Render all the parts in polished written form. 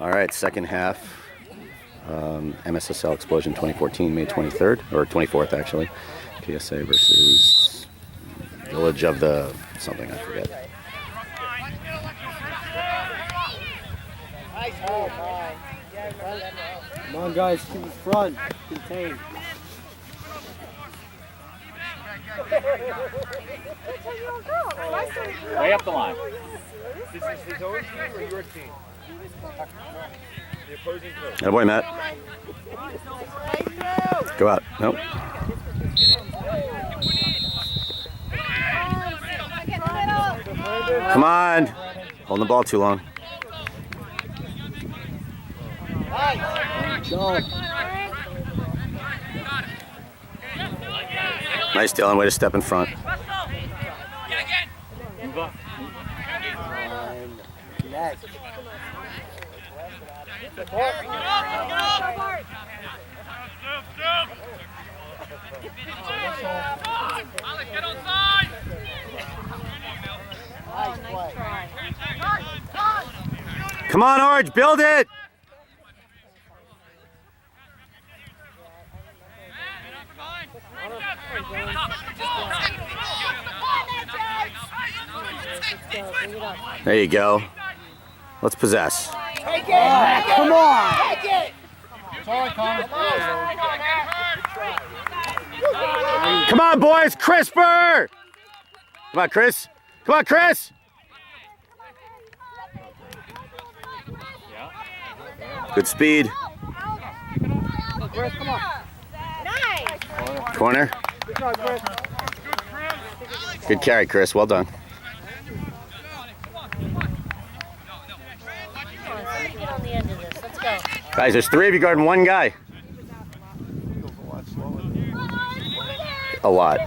All right, second half. MSSL Explosion 2014, May 23rd, or 24th actually. PSA versus Village of the something, I forget. Come on, guys, keep it front, contain. Way up the line. This is his own team or your team? The opposing coach. Atta boy, Matt. Go out. Nope. Come on. Holding the ball too long. Nice, Dylan. Way to step in front. Next. Come on, Orange. Build it. There you go. Let's possess. Take it! Come on! Take it! Come on, boys. Crisper. Come on, Chris. Come on, Chris. Good speed. Chris, come on. Nice. Corner. Good job, Chris. Good carry, Chris. Well done. Get on the end of this. Let's go. Guys, there's 3 of you guarding 1 guy. A lot.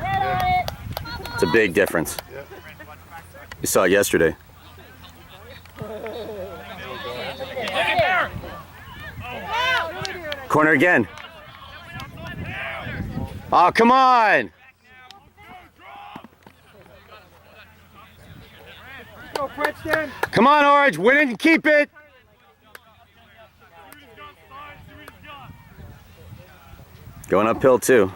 It's a big difference. You saw it yesterday. Corner again. Oh, come on. Go, Princeton. Come on, Orange. Win it and keep it. Going uphill, too.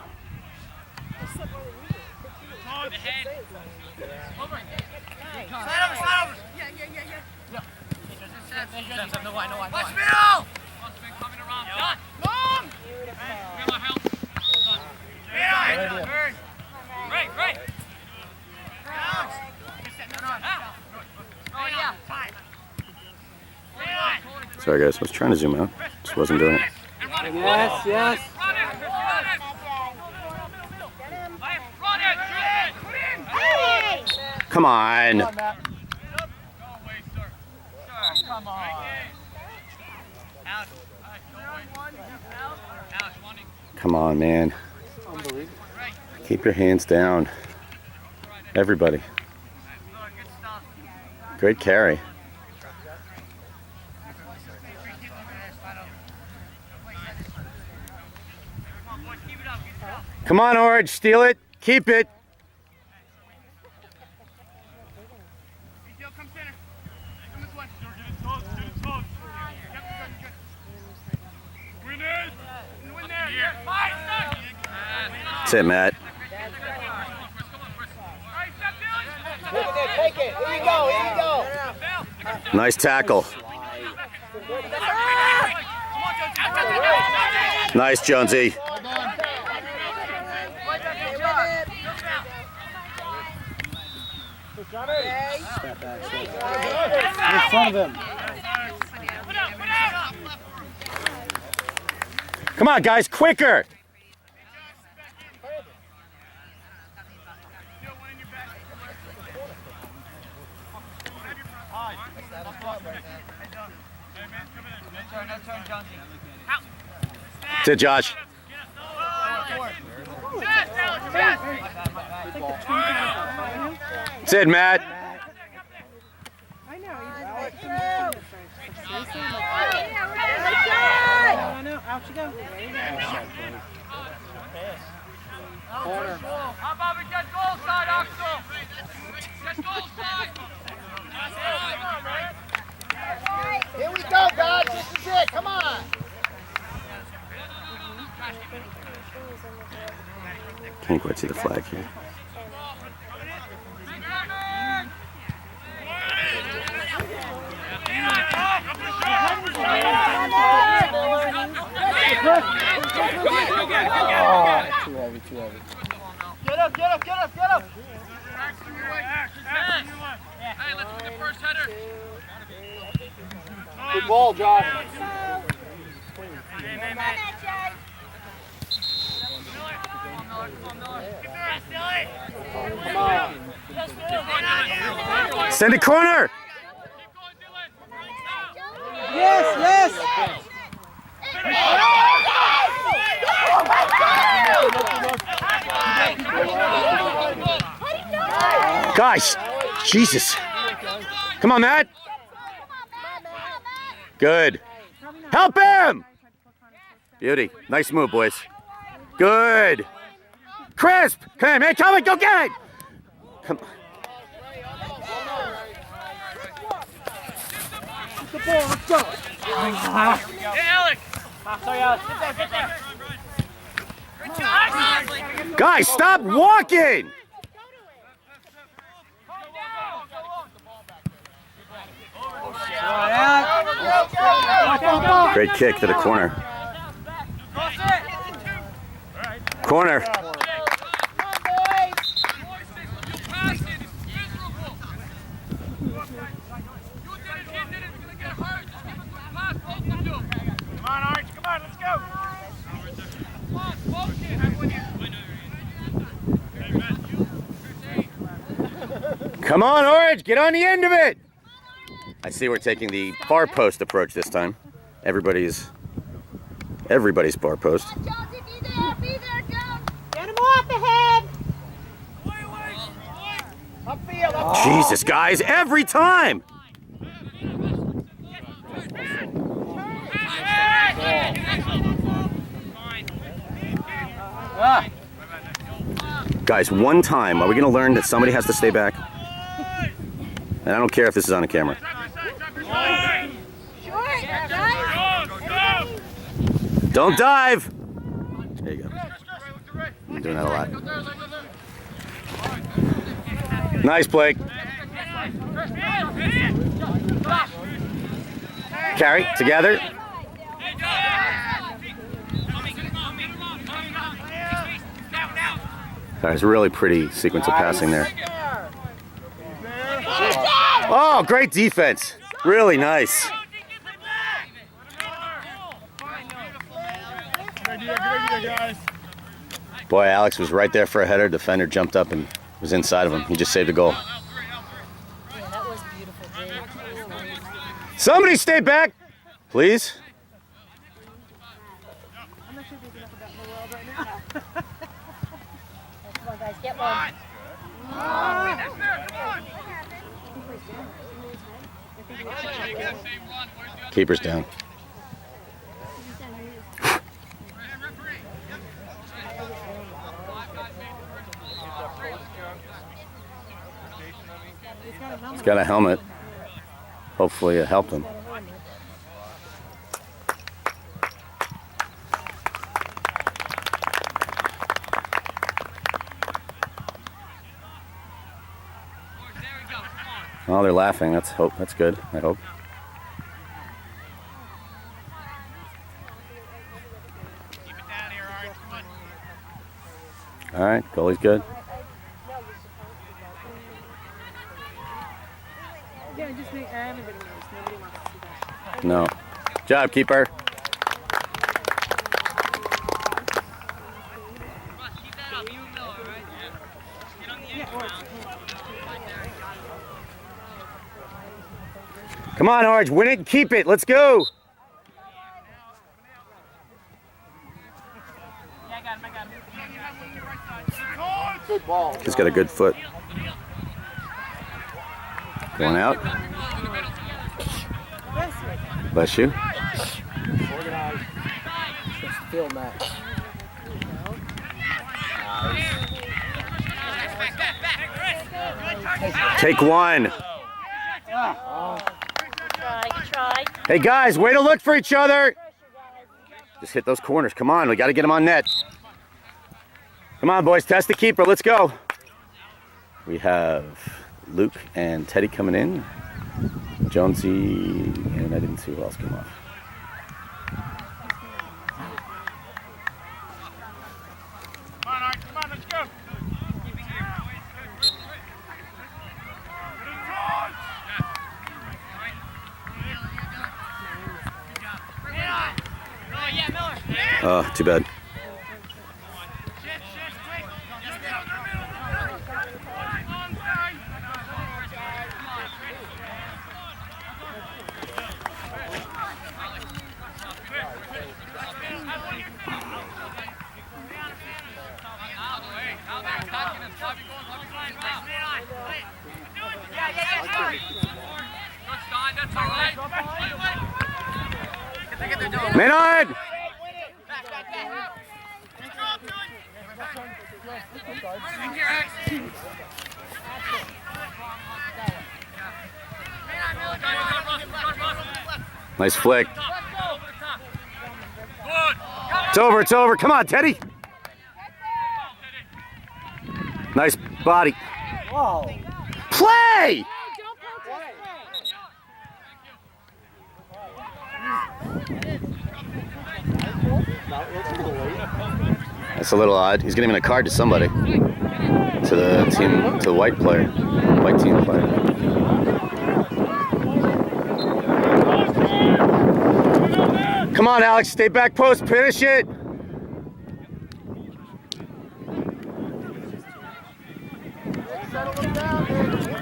Sorry, guys. I was trying to zoom out. Just wasn't doing it. Yes, yes. Come on. Come on, man. Keep your hands down. Everybody. Great carry. Come on, Orange. Steal it. Keep it. That's it, Matt. Take it. Here you go. Here you go. Nice tackle. Nice, Jonesy. Step back, step back. In front of him. Come on, guys, quicker. That's it, Josh. That's it, Matt. I know. Out you go. Corner. How about we get goal side, Axel? Get goal side. Here we go, guys. Can't quite see the flag here. Oh, too heavy, too heavy. Get up, get up, get up, get up! Hey, let's get the first header. Good ball, Josh. Come on. Send it corner! Yes, yes! Guys, Jesus. Come on, Matt. Good. Help him! Beauty. Nice move, boys. Good. Crisp! Come on, man. Come on, go get it! Come on. Get the ball, let's go! Hey, Alex. Sorry, Alex. Get there. Guys, stop walking! Great kick to the corner. Corner. Come on, Orange, get on the end of it. I see we're taking the far post approach this time. Everybody's far post. Jonesy, be there, Jones. Get him off ahead. Upfield, upfield. Jesus, guys, every time. Guys, one time, are we going to learn that somebody has to stay back? And I don't care if this is on a camera. Short, guys. Don't dive. There you go. I'm doing that a lot. Nice, Blake. Carry, together. Guys, really pretty sequence of passing there. Oh, great defense. Really nice. Boy, Alex was right there for a header. Defender jumped up and was inside of him. He just saved a goal. Yeah, that was beautiful, Jake. Somebody stay back, please. I'm not sure there's enough of that in the world right now. Come on, guys, get one. Keeper's down. He's got a helmet. Hopefully it helped him. Oh, they're laughing. That's hope. That's good. I hope. All right, goalie's good. Yeah, just make everybody knows. Nobody wants to see that. No. Job, keeper. Come on, Orange. Win it and keep it. Let's go. Good ball. He's got a good foot. Going out. Bless you. Organized. Just field match. Take one. Try. Hey, guys, way to look for each other. Just hit those corners. Come on, we got to get them on net. Come on, boys. Test the keeper. Let's go. We have Luke and Teddy coming in. Jonesy, and I didn't see who else came off. Come on, let's go. Oh, too bad. Maynard! Nice flick. It's over, it's over. Come on, Teddy. Nice body. Whoa. Play! That's a little odd. He's giving a card to somebody. To the team, to the white player. White team player. Come on, Alex. Stay back post. Finish it. Settle them down, dude.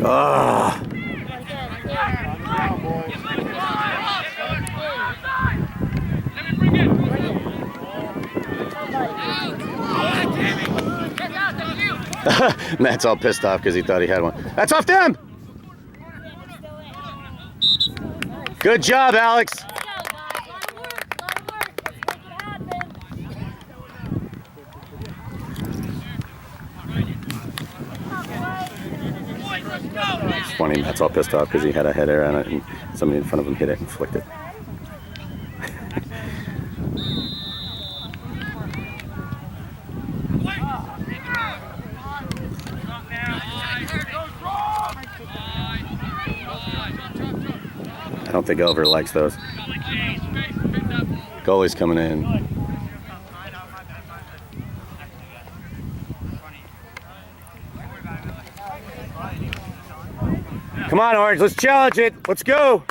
Ah. Matt's all pissed off because he thought he had one. That's off them! Good job, Alex. It's funny, Matt's all pissed off because he had a header on it and somebody in front of him hit it and flicked it. I don't think Oliver likes those. Goalie's coming in. Come on, Orange, let's challenge it. Let's go.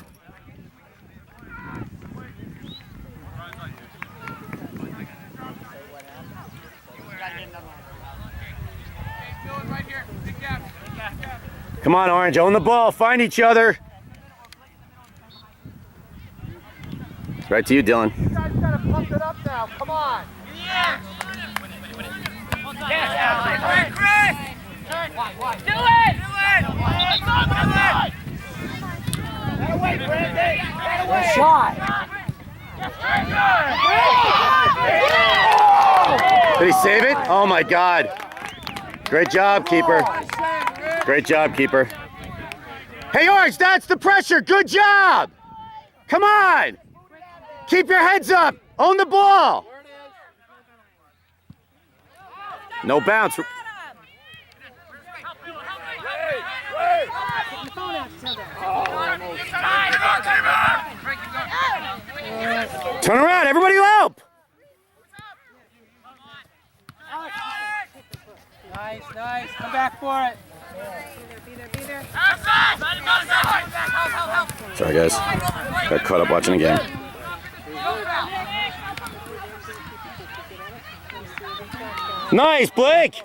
Come on, Orange, own the ball. Find each other. Right to you, Dylan. You guys gotta pump it up now. Come on. Yes, Chris! Do it! That away, Brandon. That away. Good shot. Did he save it? Oh my God. Great job, keeper. Great job, keeper. Hey, Orange, that's the pressure. Good job. Come on. Keep your heads up. Own the ball. No bounce. Turn around. Everybody help. Nice, nice. Come back for it. Sorry, guys. Got caught up watching the game. Nice, Blake.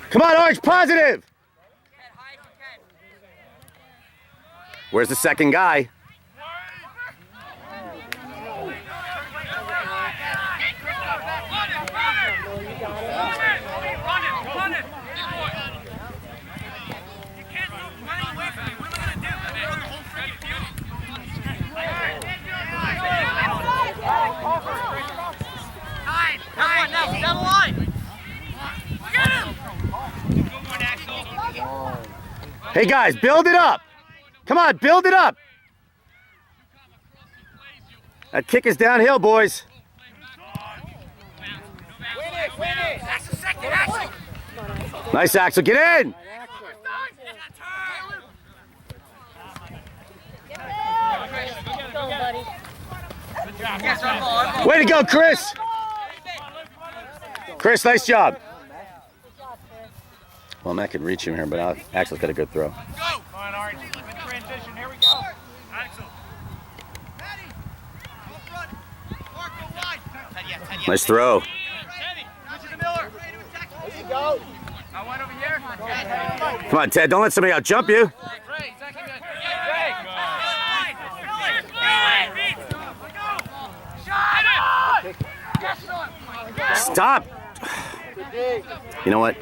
Come on, Orange, positive. Where's the second guy? Hey guys, build it up. Come on, build it up. That kick is downhill, boys. Nice, Axel. Get in. Go, buddy. Way to go, Chris. Chris, nice job. Well, Matt can reach him here, but Axel's got a good throw. Go! Come on, Orange. Transition. Here we go. Axel. Nice throw. Come on, Ted. Don't let somebody out jump you. Stop. You know what?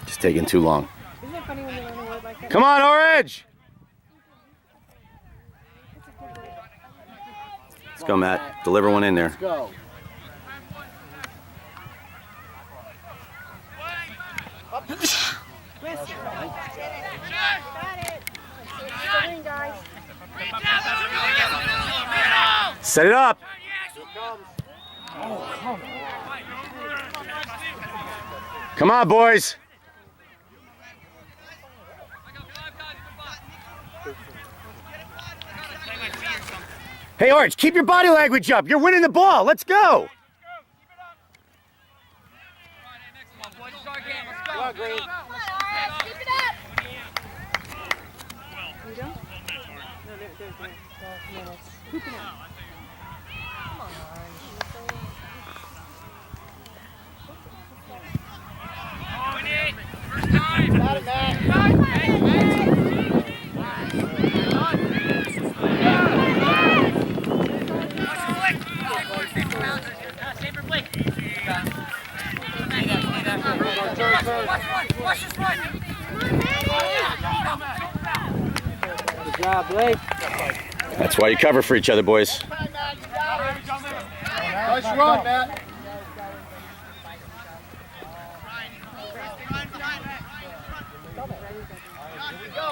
Just taking too long. Isn't it funny when you learn a word like that? Come on, Orange. Let's go, Matt. Deliver one in there. Let's go. Set it up. Come on, boys. Hey, Orange, keep your body language up. You're winning the ball. Let's go. Good job, Blake. That's why you cover for each other, boys. Nice run, Matt.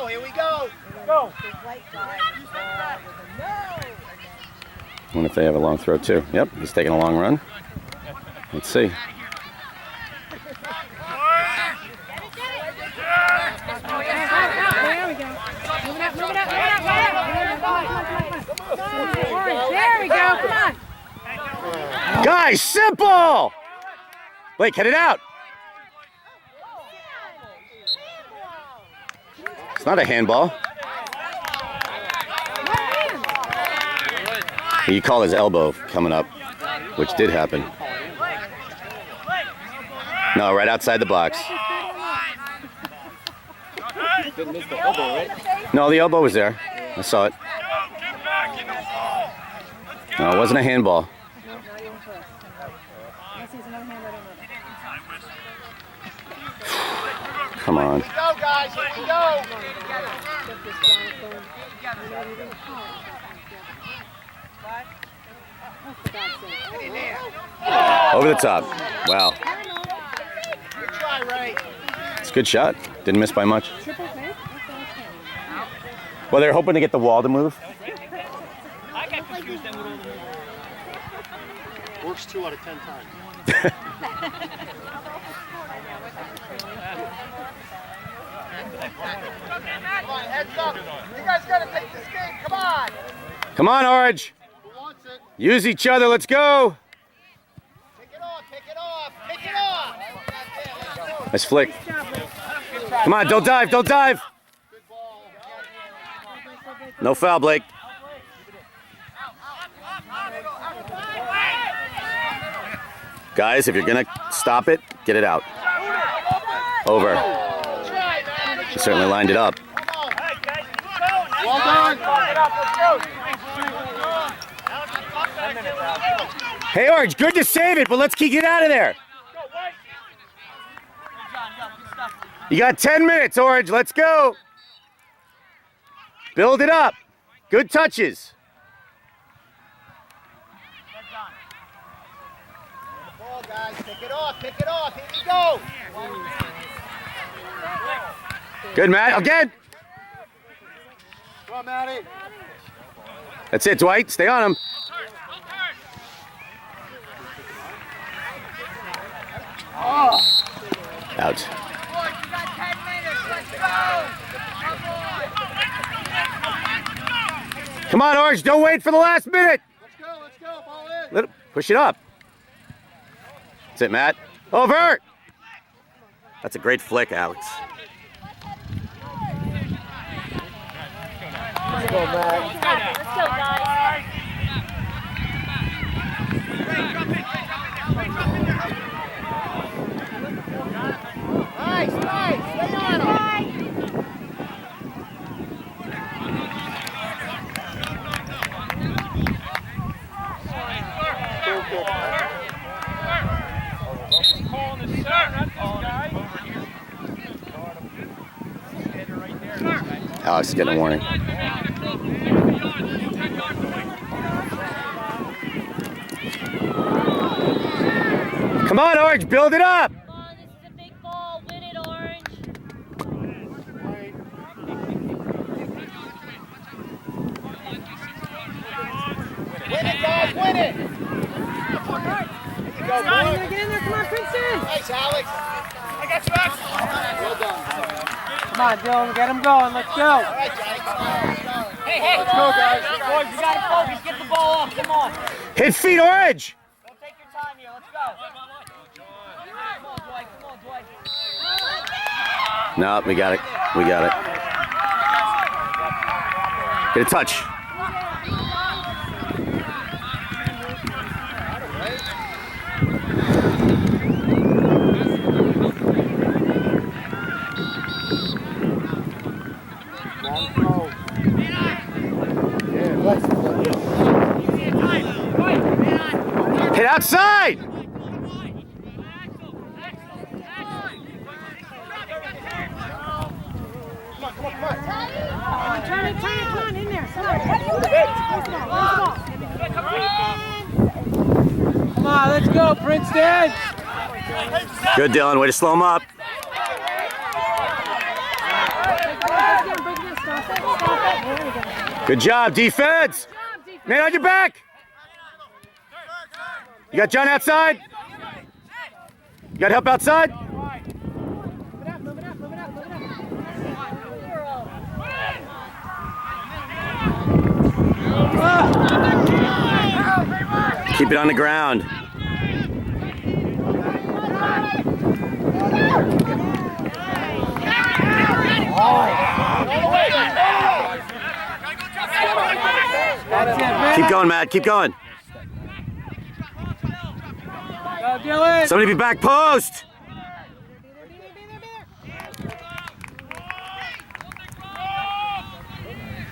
Here we go. Go. I wonder if they have a long throw, too. Yep, he's taking a long run. Let's see. There we go. Move it up, move it up, move it up. There we go, come on. Guys, simple! Blake, head it out. It's not a handball. He called his elbow coming up, which did happen. No, right outside the box. Didn't miss the elbow, right? No, the elbow was there. I saw it. No, it wasn't a handball. Come on. Go, guys. Here we go. Over the top. Wow. Good try, Ray. It's a good shot. Didn't miss by much. Well, they're hoping to get the wall to move. I got confused then with all the Works 2 out of 10 times. Come on, heads up. You guys got to take this game. Come on. Come on, Orange. Who wants it? Use each other. Let's go. Take it off. Take it off. Take it off. Nice flick. Come on, don't dive, don't dive. No foul, Blake. Guys, if you're gonna stop it, get it out. Over. He certainly lined it up. Well done. Hey, Orange, good to save it, but let's get out of there. You got 10 minutes, Orange. Let's go. Build it up. Good touches. Ball, guys. Pick it off. Pick it off. Here we go. Good, Matt. Again. Come on, Matty. That's it, Dwight. Stay on him. Out. Come on, Orange. Don't wait for the last minute. Let's go. Let's go. Ball in. Let it, push it up. That's it, Matt. Over. That's a great flick, Alex. Let's go, Matt. Let's go, guys. Nice, nice. Stay on him. Alex is getting a warning. Come on, Orange, build it up. Come on, this is a big ball. Win it, Orange. Win it, guys. Win it. Here you go, boy. Get in there, come on, Princeton. Nice, Alex. I got you, Alex. Well done. Come on, Dylan, get him going. Let's go. All right, Johnny. Come on. Hey, hey, Let's go, guys. boys, you gotta focus. Get the ball off. Come on. Hit feet, Orange. Don't take your time here. Let's go. Come on, Dwight. Come on, Dwight. No, we got it. We got it. Get a touch. Hit outside. Turn it, come on, in there. Come on, let's go, Princeton. Good, Dylan. Way to slow him up. Good job, defense. Man on your back. You got John outside? You got help outside? Keep it on the ground. Keep going, Matt. Keep going. Go, Dylan. Somebody be back post.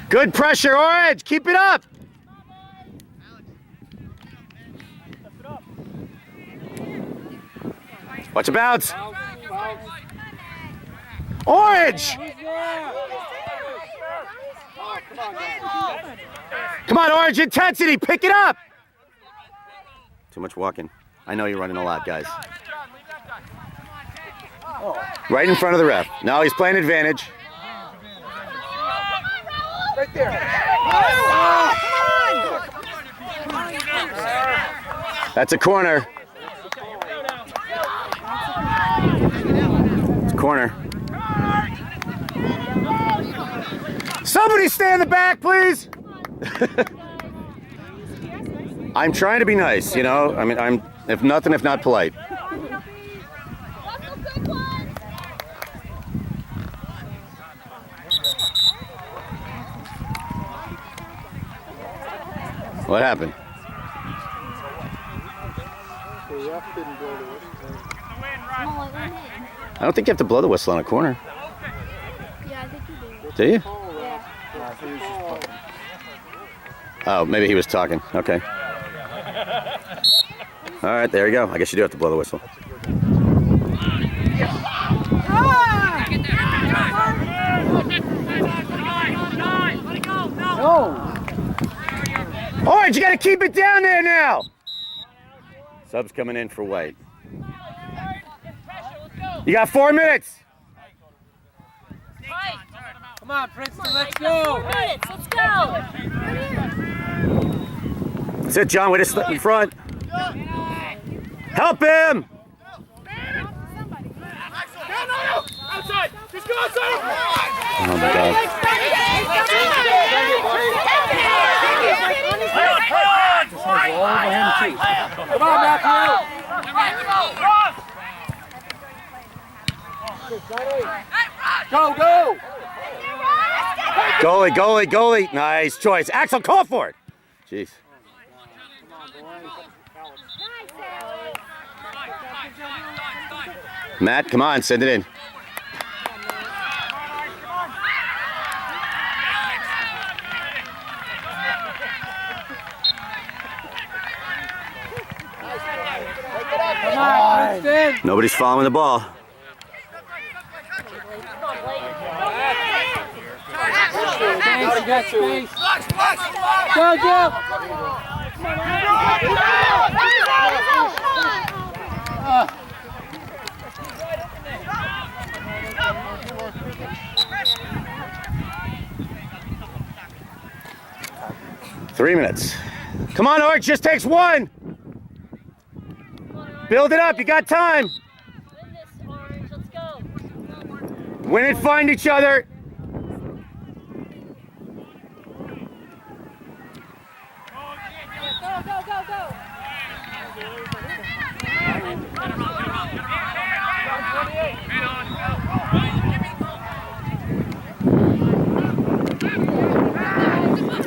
Good pressure, Orange. Keep it up. Watch a bounce. Orange. Come on, Orange. Intensity. Pick it up. Too much walking. I know you're running a lot, guys. Right in front of the ref. Now he's playing advantage. Right there. That's a corner. It's a corner. Somebody stay in the back, please. I'm trying to be nice, you know. I mean, I'm, if nothing, if not polite. What happened? The ref didn't blow the whistle. I don't think you have to blow the whistle on a corner. Yeah, I think you do. Do you? Yeah. I think he was just talking. Oh, maybe he was talking. Okay. All right, there you go. I guess you do have to blow the whistle. No! Orange, you got to keep it down there now. Sub's coming in for White. You got 4 minutes. Come on, Princeton, let's go. 4 minutes, let's go. That's it, John. Way to step in front. Help him. Outside! Just go outside! Oh my God. All over him too. Come on, Matthew! Go, go! Goalie. Nice choice. Axel, call for it. Jeez. Matt, come on, send it in. Come on, Princeton! Nobody's following the ball. Space, you got space. Go, Joe! Three minutes. Come on, Orange, just takes one. Build it up, you got time. Win this, Orange, let's go. Win it, find each other. Go.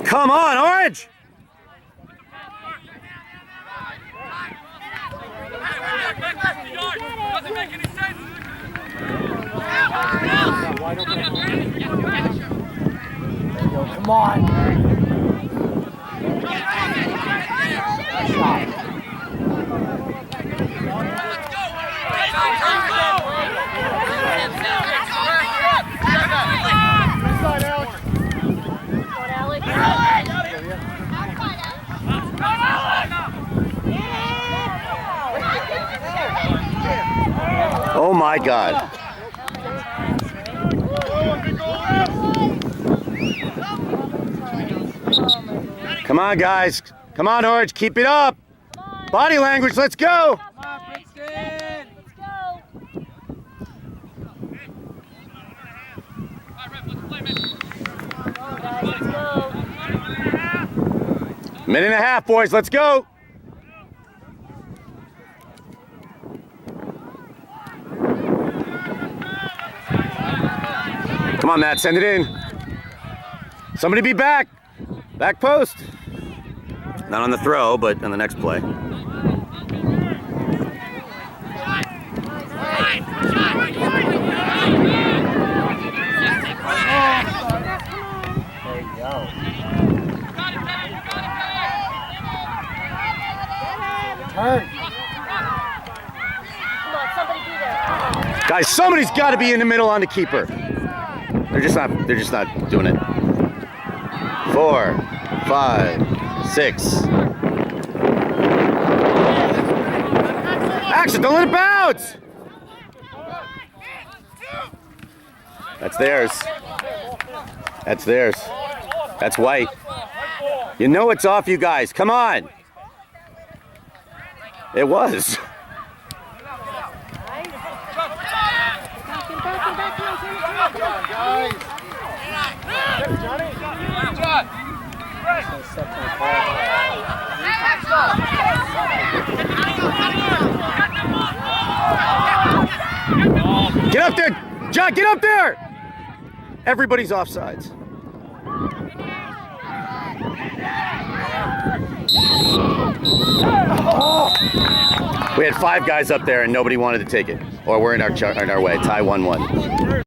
Come on, Orange. Doesn't make any sense! Yo, come on! Oh my God. Come on, guys. Come on, Orange. Keep it up. Body language. Let's go. Come on, Princeton. Let's go. Guys, let's go. Minute and a half, boys. Let's go. Come on, Matt. Send it in. Somebody be back. Back post. Not on the throw, but on the next play. There you go. Turn. Come on, somebody be there. Guys, somebody's got to be in the middle on the keeper. They're just not doing it. 4, 5, 6. Action, don't let it bounce. That's theirs. That's theirs. That's White. You know it's off, you guys. Come on. It was. Get up there, John, get up there! Everybody's offsides. We had 5 guys up there and nobody wanted to take it. Or we're in our way. Tie 1-1.